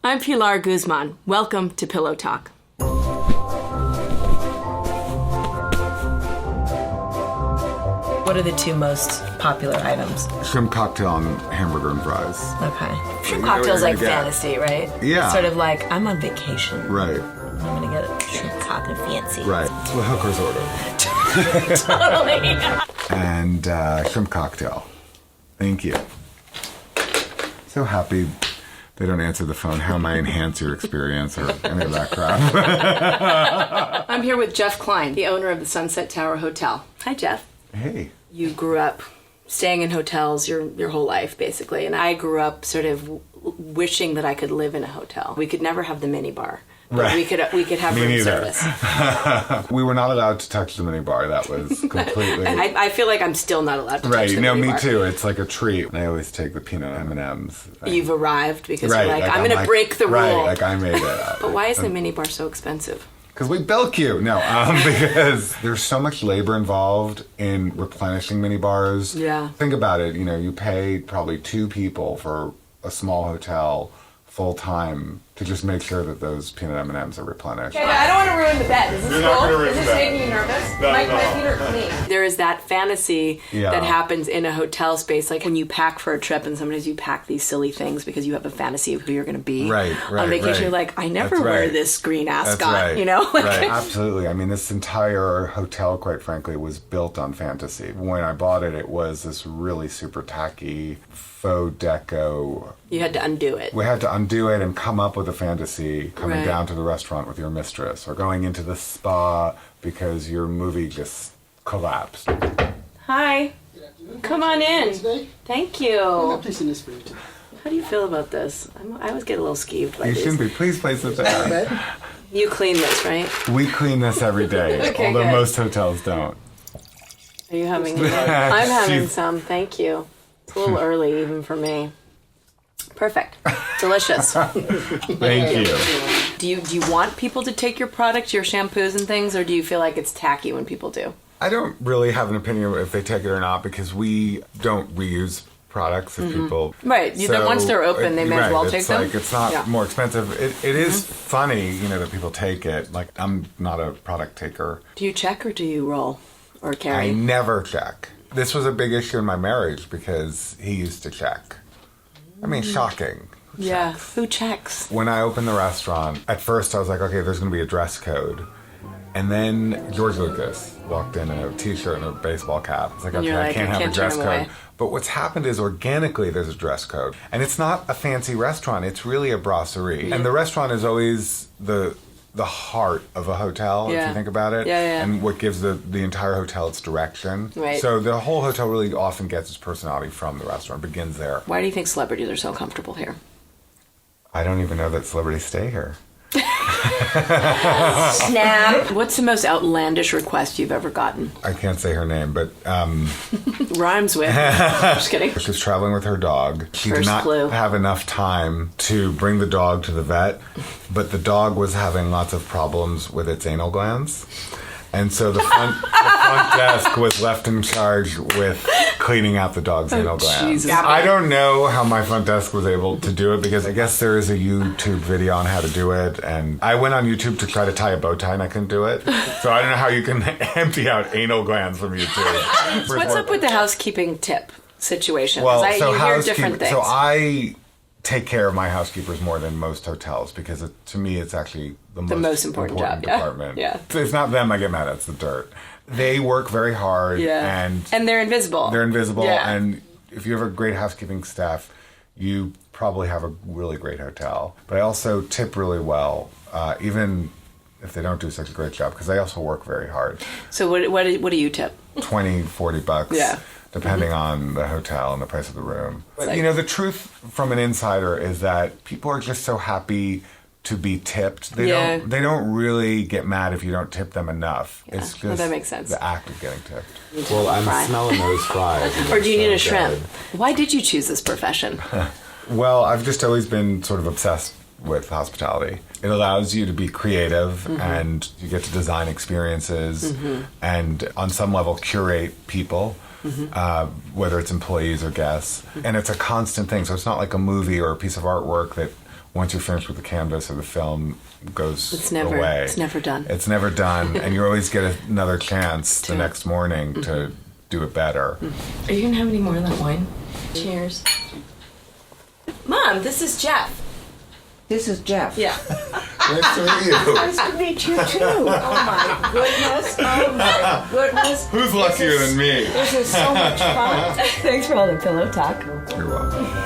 I'm Pilar Guzmán. Welcome to Pillow Talk. What are the two most popular items? Shrimp cocktail and hamburger and fries. Okay. Shrimp cocktail's like fantasy, right? Yeah. It's sort of like, I'm on vacation. Right. I'm going to get a shrimp cocktail fancy. Right. It's what hookers order. Totally. And shrimp cocktail. Thank you. So happy they don't answer the phone. How may I enhance your experience or any of that crap? I'm here with Jeff Klein, the owner of the Sunset Tower Hotel. Hi, Jeff. Hey. You grew up staying in hotels your whole life, basically, and I grew up sort of wishing that I could live in a hotel. We could never have the minibar. Right. We could have Me room neither. service. We were not allowed to touch the minibar. That was completely... I feel like I'm still not allowed to touch Right, the no, minibar. me too. It's like a treat. And I always take the peanut M&Ms. You've arrived because Right, you're like, I'm going to break the rule. Right, like I made it. But why is the minibar so expensive? Because we bilk you. No, because there's so much labor involved in replenishing minibars. Yeah. Think about it. You know, you pay probably 2 people for a small hotel full time to just make sure that those peanut M&Ms are replenished. Okay, I don't want to ruin the bed. Is this You're not cool? gonna ruin Is this the bed. making you nervous? No, my no. feet are clean. There is that fantasy that happens in a hotel space, like when you pack for a trip and sometimes you pack these silly things because you have a fantasy of who you're going to be. Right, on vacation, right. you're like, I never That's wear right. this green That's ascot, right. you know? Like, Right, absolutely. I mean, this entire hotel, quite frankly, was built on fantasy. When I bought it, it was this really super tacky faux deco. you had to undo it. We had to undo it and come up with a fantasy coming Right. down to the restaurant with your mistress or going into the spa because your movie just collapsed. Hi. Come on in. Thank you. I'm placing this for you too. How do you feel about this? I always get a little skeeved by You these. shouldn't be. Please place it there. You clean this, right? We clean this every day, Okay, although good. most hotels don't. Are you having some? I'm having She's- some. Thank you. It's a little early even for me. Perfect. Delicious. Thank you. Do you want people to take your products, your shampoos and things, or do you feel like it's tacky when people do? I don't really have an opinion if they take it or not because we don't reuse products if people... Right. Once they're open, they may as well take them. It's not Yeah. more expensive. It is funny, that people take it. Like, I'm not a product taker. Do you check or do you roll or I carry? never check. This was a big issue in my marriage because he used to check. I mean, shocking. Yeah. Who checks? When I opened the restaurant, at first I was like, okay, there's going to be a dress code. And then George Lucas walked in a t-shirt and a baseball cap. It's like, And okay, you're like, I can't I have can't a dress turn code. him away. But what's happened is organically there's a dress code. And it's not a fancy restaurant. It's really a brasserie. And the restaurant is always the heart of a hotel, if Yeah. you think about it. Yeah. And what gives the entire hotel its direction. Right. So the whole hotel really often gets its personality from the restaurant, begins there. Why do you think celebrities are so comfortable here? I don't even know that celebrities stay here. Snap. What's the most outlandish request you've ever gotten? I can't say her name, but Rhymes with. Just kidding. she was traveling with her dog. She First did not clue. have enough time to bring the dog to the vet, but the dog was having lots of problems with its anal glands. And so the front desk was left in charge with cleaning out the dog's anal glands. Jesus. I don't know how my front desk was able to do it because I guess there is a YouTube video on how to do it. And I went on YouTube to try to tie a bow tie and I couldn't do it. So I don't know how you can empty out anal glands from YouTube. What's up with the housekeeping tip situation? 'Cause Well, you hear housekeeping. different things. So I take care of my housekeepers more than most hotels because to me it's actually the most important job, yeah. department. Yeah. So it's not them I get mad at, it's the dirt. They work very hard and they're invisible. Yeah. And if you have a great housekeeping staff, you probably have a really great hotel. But I also tip really well, even if they don't do such a great job, because they also work very hard. So what do you tip? $20, $40. Yeah. Depending on the hotel and the price of the room. But, like- the truth from an insider is that people are just so happy to be tipped. They don't really get mad if you don't tip them enough. Yeah. It's just Well, that makes sense. the act of getting tipped. Well, I'm Fry. smelling those fries. Or do you need a So shrimp? good. Why did you choose this profession? Well, I've just always been sort of obsessed with hospitality. It allows you to be creative and you get to design experiences and on some level curate people. Whether it's employees or guests. And it's a constant thing. So it's not like a movie or a piece of artwork that once you're finished with the canvas or the film goes away. It's never done. It's never done, and you always get another chance the next morning to do it better. Are you going to have any more of that wine? Cheers. Mom, this is Jeff. This is Jeff. Yeah. Nice to meet you. Nice to meet you too. Oh my goodness. Oh my goodness. Who's luckier than me? This is so much fun. Thanks for all the pillow talk. You're welcome.